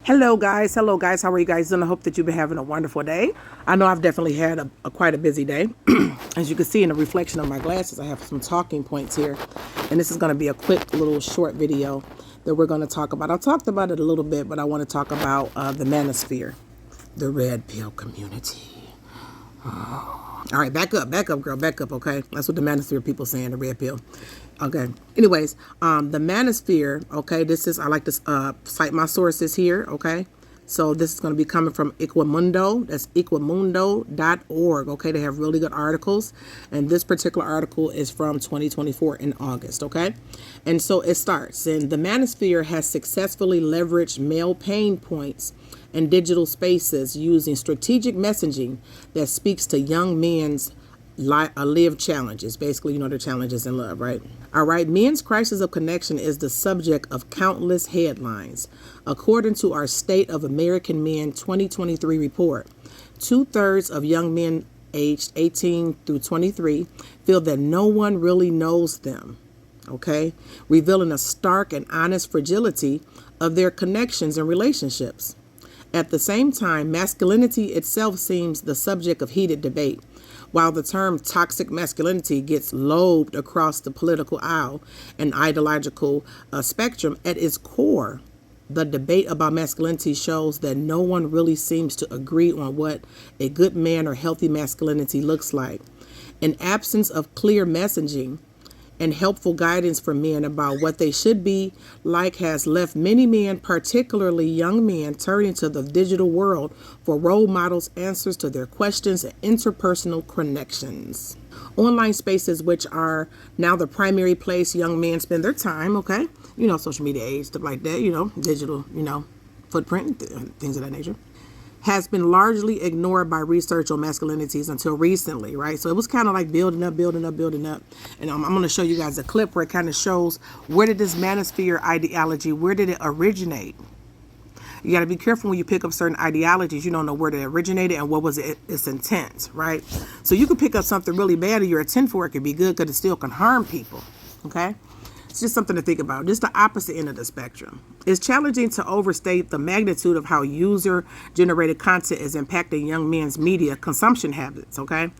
Hello guys, how are you guys doing? I hope that you've been having a wonderful day. I know I've definitely had a quite a busy day. As you can see in the reflection of my glasses, I have some talking points here, and this is going to be a quick little short video that we're going to talk about. I talked about it a little bit, but I want to talk about the Manosphere, the red pill community. All right, back up, girl, back up, okay? That's what the Manosphere people saying, the red pill. Okay. Anyways, the Manosphere, okay, I like to cite my sources here, okay? So this is going to be coming from Equimundo. That's equimundo.org, okay? They have really good articles, and this particular article is from 2024 in August, okay? And so it starts, and the Manosphere has successfully leveraged male pain points and digital spaces using strategic messaging that speaks to young men's live challenges. Basically, their challenges in love, right? All right. Men's crisis of connection is the subject of countless headlines. According to our State of American Men 2023 report, 2/3 of young men aged 18 through 23 feel that no one really knows them. Okay. Revealing a stark and honest fragility of their connections and relationships. At the same time, masculinity itself seems the subject of heated debate. While the term toxic masculinity gets lobed across the political aisle and ideological spectrum, at its core, the debate about masculinity shows that no one really seems to agree on what a good man or healthy masculinity looks like. An absence of clear messaging and helpful guidance for men about what they should be like has left many men, particularly young men, turning to the digital world for role models, answers to their questions, and interpersonal connections. Online spaces, which are now the primary place young men spend their time, okay? Social media age, stuff like that, digital, footprint, things of that nature, has been largely ignored by research on masculinities until recently, right? So it was kind of like building up. And I'm going to show you guys a clip where it kind of shows where did this Manosphere ideology, where did it originate? You got to be careful when you pick up certain ideologies. You don't know where they originated and what was its intent, right? So you could pick up something really bad and your intent for it could be good because it still can harm people, okay? It's just something to think about. Just the opposite end of the spectrum. It's challenging to overstate the magnitude of how user-generated content is impacting young men's media consumption habits, okay?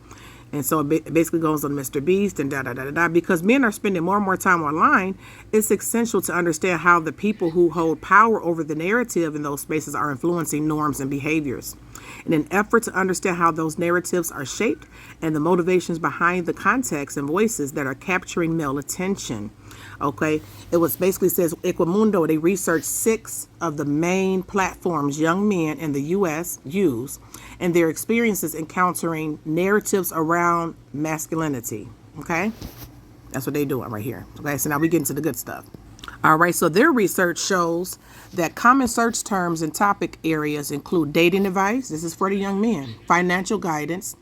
And so it basically goes on Mr. Beast and da-da-da-da-da. Because men are spending more and more time online, it's essential to understand how the people who hold power over the narrative in those spaces are influencing norms and behaviors. In an effort to understand how those narratives are shaped and the motivations behind the context and voices that are capturing male attention. Okay, it was basically says Equimundo, they researched 6 of the main platforms young men in the U.S. use and their experiences encountering narratives around masculinity. Okay, that's what they're doing right here. Okay, so now we get into the good stuff. All right, so their research shows that common search terms and topic areas include dating advice, this is for the young men, financial guidance,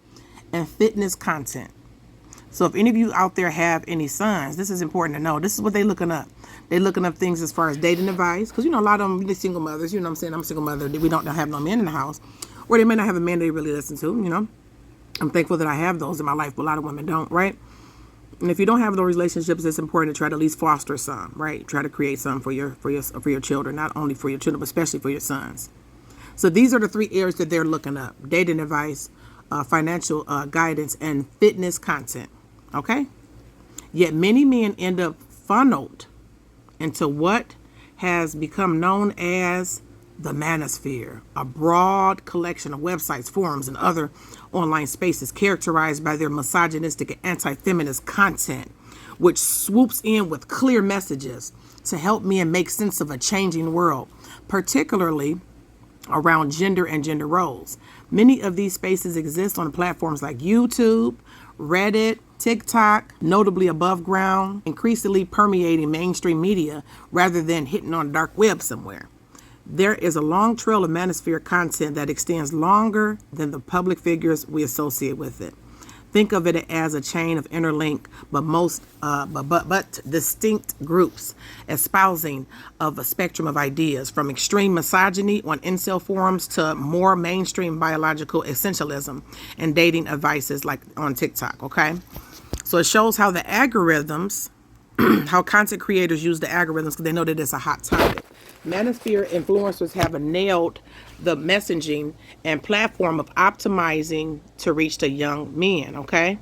and fitness content. So if any of you out there have any sons, this is important to know. This is what they're looking up. They're looking up things as far as dating advice. Because, a lot of them, they're single mothers. You know what I'm saying? I'm a single mother. We don't have no men in the house. Or they may not have a man they really listen to, I'm thankful that I have those in my life, but a lot of women don't, right? And if you don't have those relationships, it's important to try to at least foster some, right? Try to create some for your children, not only for your children, but especially for your sons. So these are the 3 areas that they're looking up: dating advice, financial guidance, and fitness content. Okay? Yet many men end up funneled into what has become known as the Manosphere, a broad collection of websites, forums, and other online spaces characterized by their misogynistic and anti-feminist content, which swoops in with clear messages to help men make sense of a changing world, particularly around gender and gender roles. Many of these spaces exist on platforms like YouTube, Reddit, TikTok, notably above ground, increasingly permeating mainstream media rather than hitting on dark web somewhere. There is a long trail of Manosphere content that extends longer than the public figures we associate with it. Think of it as a chain of interlinked but distinct groups espousing of a spectrum of ideas, from extreme misogyny on incel forums to more mainstream biological essentialism and dating advices like on TikTok, okay? So it shows how the algorithms, how content creators use the algorithms because they know that it's a hot topic. Manosphere influencers have nailed the messaging and platform of optimizing to reach the young men, okay?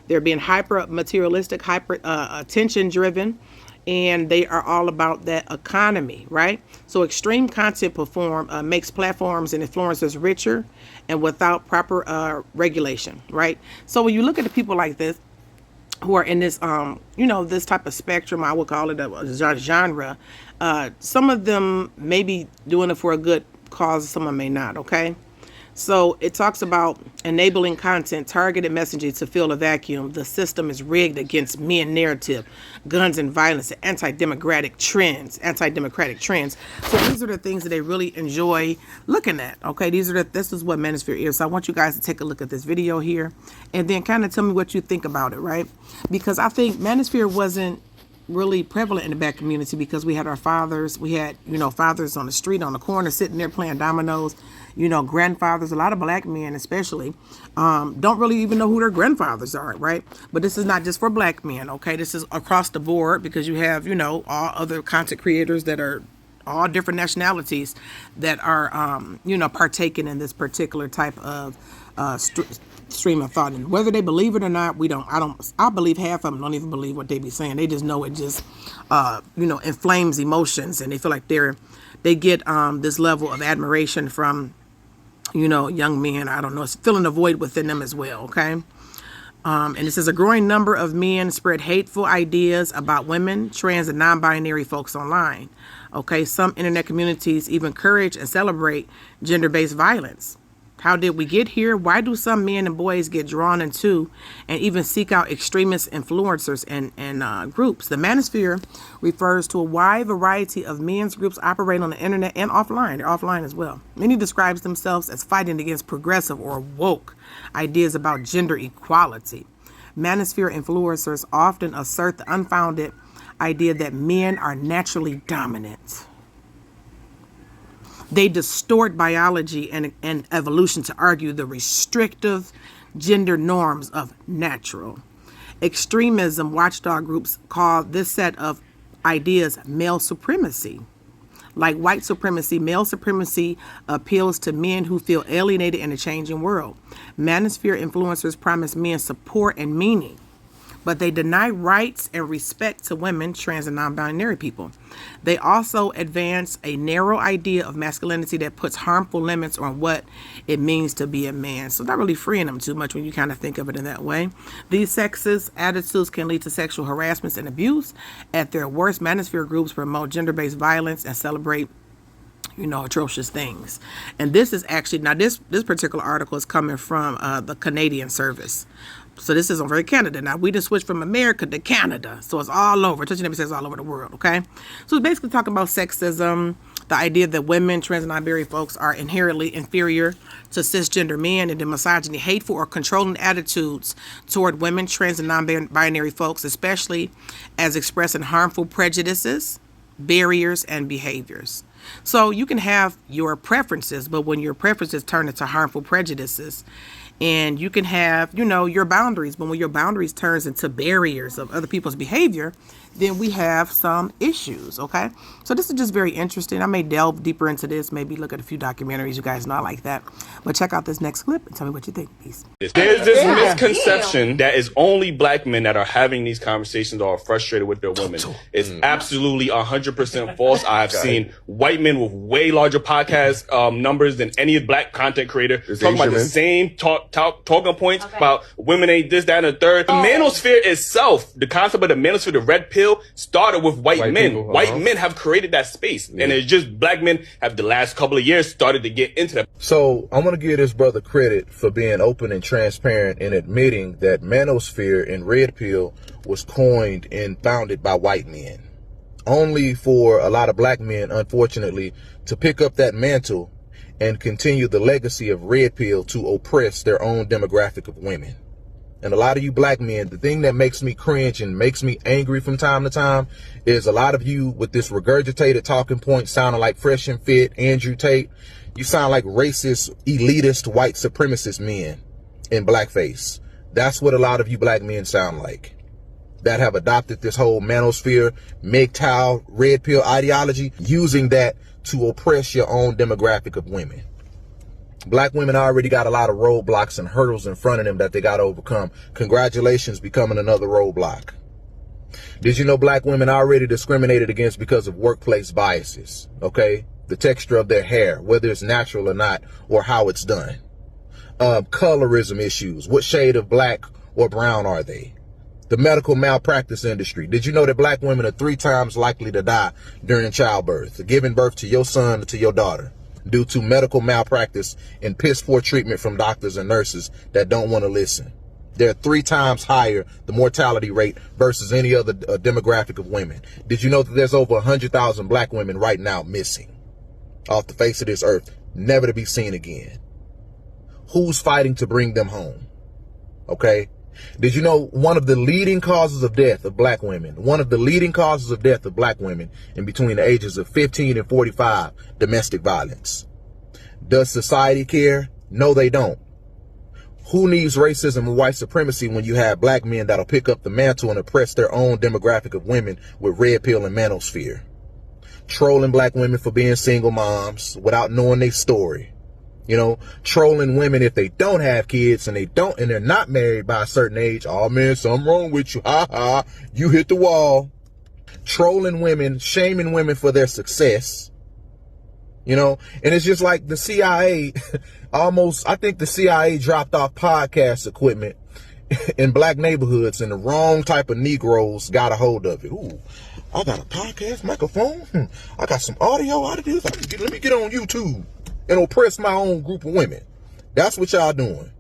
They're being hyper materialistic, hyper attention driven, and they are all about that economy, right? So extreme content makes platforms and influencers richer and without proper regulation, right? So when you look at the people like this, who are in this, this type of spectrum, I would call it a genre. Some of them may be doing it for a good cause, someone may not, okay? So it talks about enabling content, targeted messaging to fill a vacuum. The system is rigged against men narrative, guns and violence, and anti-democratic trends. So these are the things that they really enjoy looking at. Okay, this is what Manosphere is. So I want you guys to take a look at this video here, and then kind of tell me what you think about it, right? Because I think Manosphere wasn't really prevalent in the black community because we had our fathers. We had, fathers on the street, on the corner, sitting there playing dominoes. Grandfathers, a lot of black men especially, don't really even know who their grandfathers are, right? But this is not just for black men, okay? This is across the board because you have, all other content creators that are all different nationalities that are, partaking in this particular type of stream of thought. And whether they believe it or not, I believe half of them don't even believe what they be saying. They just know it just, inflames emotions, and they feel like they get this level of admiration from, young men. I don't know, it's filling a void within them as well, okay? And it says a growing number of men spread hateful ideas about women, trans, and non-binary folks online. Okay, some internet communities even encourage and celebrate gender-based violence. How did we get here? Why do some men and boys get drawn into and even seek out extremist influencers and groups? The Manosphere refers to a wide variety of men's groups operating on the internet and offline. They're offline as well. Many describes themselves as fighting against progressive or woke ideas about gender equality. Manosphere influencers often assert the unfounded idea that men are naturally dominant. They distort biology and evolution to argue the restrictive gender norms of natural. Extremism watchdog groups call this set of ideas male supremacy. Like white supremacy, male supremacy appeals to men who feel alienated in a changing world. Manosphere influencers promise men support and meaning, but they deny rights and respect to women, trans, and non-binary people. They also advance a narrow idea of masculinity that puts harmful limits on what it means to be a man. So not really freeing them too much when you kind of think of it in that way. These sexist attitudes can lead to sexual harassment and abuse. At their worst, Manosphere groups promote gender-based violence and celebrate atrocious things. And this is actually, now this particular article is coming from the Canadian service. So this is over in Canada. Now we just switched from America to Canada. So it's all over. Touching Never says all over the world, okay? So it's basically talking about sexism, the idea that women, trans, and non-binary folks are inherently inferior to cisgender men, and the misogyny, hateful or controlling attitudes toward women, trans, and non-binary folks, especially as expressed in harmful prejudices, barriers, and behaviors. So you can have your preferences, but when your preferences turn into harmful prejudices, and you can have, your boundaries, but when your boundaries turns into barriers of other people's behavior, then we have some issues, okay? So this is just very interesting. I may delve deeper into this, maybe look at a few documentaries. You guys know I like that. But check out this next clip and tell me what you think. Peace. There's this misconception that is only black men that are having these conversations or are frustrated with their women. It's absolutely 100% false. I've seen white men with way larger podcast numbers than any black content creator talking about the same talking points about women ain't this, that, and the third. The manosphere itself, the concept of the manosphere, the red pill, started with white men. People, white men have created that space. And it's just black men have the last couple of years started to get into that. So I'm going to give this brother credit for being open and transparent and admitting that manosphere and red pill was coined and founded by white men. Only for a lot of black men, unfortunately, to pick up that mantle and continue the legacy of red pill to oppress their own demographic of women. And a lot of you black men, the thing that makes me cringe and makes me angry from time to time is a lot of you with this regurgitated talking point sounding like Fresh and Fit, Andrew Tate. You sound like racist, elitist, white supremacist men in blackface. That's what a lot of you black men sound like, that have adopted this whole manosphere, MGTOW, red pill ideology, using that to oppress your own demographic of women. Black women already got a lot of roadblocks and hurdles in front of them that they got to overcome. Congratulations, becoming another roadblock. Did you know black women are already discriminated against because of workplace biases? Okay? The texture of their hair, whether it's natural or not, or how it's done. Colorism issues. What shade of black or brown are they? The medical malpractice industry. Did you know that black women are 3 times likely to die during childbirth, giving birth to your son or to your daughter, due to medical malpractice and piss poor treatment from doctors and nurses that don't want to listen? They're 3 times higher, the mortality rate, versus any other demographic of women. Did you know that there's over 100,000 black women right now missing off the face of this earth, never to be seen again? Who's fighting to bring them home? Okay? Did you know one of the leading causes of death of black women, in between the ages of 15 and 45, domestic violence? Does society care? No, they don't. Who needs racism and white supremacy when you have black men that'll pick up the mantle and oppress their own demographic of women with red pill and manosphere? Trolling black women for being single moms without knowing their story. You know, trolling women if they don't have kids and they're not married by a certain age. Oh man, something wrong with you. Ha ha. You hit the wall. Trolling women, shaming women for their success. You know, and it's just like the CIA I think the CIA dropped off podcast equipment in black neighborhoods, and the wrong type of Negroes got a hold of it. Ooh, I got a podcast microphone. I got some audio out of this. Let me get on YouTube and oppress my own group of women. That's what y'all doing.